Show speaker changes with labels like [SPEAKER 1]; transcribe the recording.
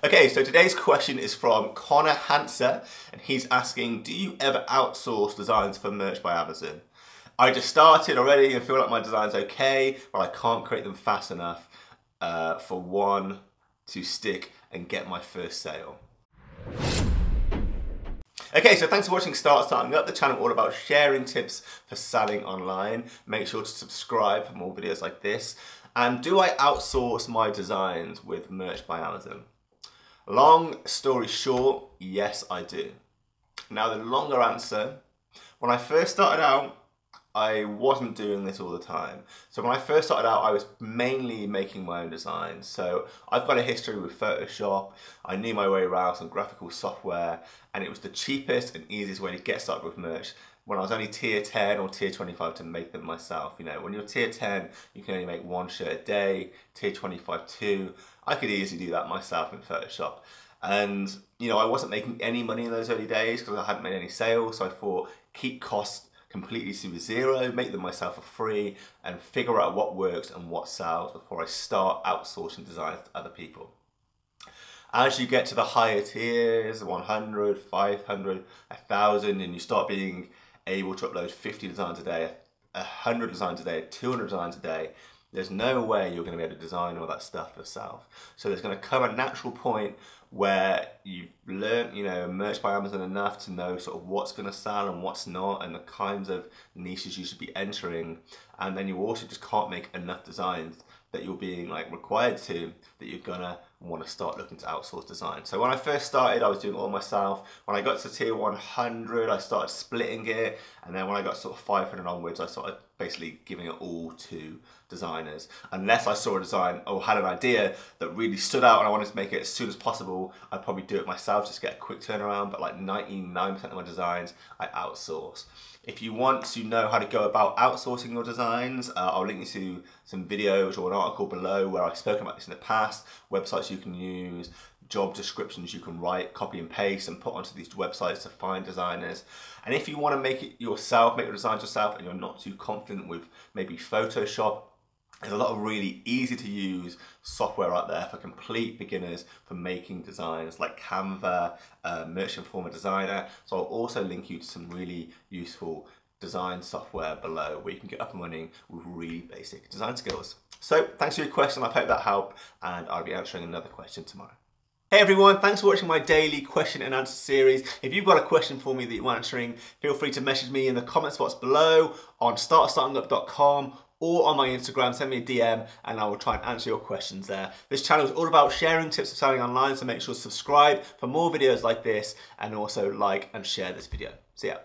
[SPEAKER 1] Okay, so today's question is from Connor Hanser, and he's asking, do you ever outsource designs for merch by Amazon? I just started already and feel like my design's okay, but I can't create them fast enough for one to stick and get my first sale. Okay, so thanks for watching Starting Up, the channel all about sharing tips for selling online. Make sure to subscribe for more videos like this. And do I outsource my designs with merch by Amazon? Long story short, yes I do. Now the longer answer, when I first started out, I wasn't doing this all the time. So when I first started out, I was mainly making my own designs. So I've got a history with Photoshop. I knew my way around some graphical software, and it was the cheapest and easiest way to get started with merch when I was only tier 10 or tier 25 to make them myself. You know, when you're tier 10, you can only make one shirt a day, tier 25 two. I could easily do that myself in Photoshop. And you know, I wasn't making any money in those early days because I hadn't made any sales. So I thought, keep costs completely to zero, make them myself for free, and figure out what works and what sells before I start outsourcing designs to other people. As you get to the higher tiers, 100, 500, 1,000, and you start being able to upload 50 designs a day, 100 designs a day, 200 designs a day, there's no way you're going to be able to design all that stuff yourself. So there's going to come a natural point where you've learned, you know, merch by Amazon enough to know sort of what's going to sell and what's not, and the kinds of niches you should be entering. And then you also just can't make enough designs that you're being like required to, that you're gonna want to start looking to outsource design. So when I first started, I was doing it all myself. When I got to tier 100, I started splitting it. And then when I got sort of 500 onwards, I started basically giving it all to designers. Unless I saw a design or had an idea that really stood out and I wanted to make it as soon as possible, I'd probably do it myself, just get a quick turnaround. But like 99% of my designs, I outsource. If you want to know how to go about outsourcing your designs, I'll link you to some videos or an article below where I've spoken about this in the past, websites you can use, job descriptions you can write, copy and paste and put onto these websites to find designers. And if you want to make it yourself, make your designs yourself, and you're not too confident with maybe Photoshop, there's a lot of really easy to use software out there for complete beginners for making designs like Canva, Merch Informer Designer. So I'll also link you to some really useful design software below where you can get up and running with really basic design skills. So thanks for your question, I hope that helped, and I'll be answering another question tomorrow. Hey everyone, thanks for watching my daily question and answer series. If you've got a question for me that you're answering, feel free to message me in the comment box below on startingup.com or on my Instagram, send me a DM and I will try and answer your questions there. This channel is all about sharing tips for selling online, so make sure to subscribe for more videos like this and also like and share this video. See ya.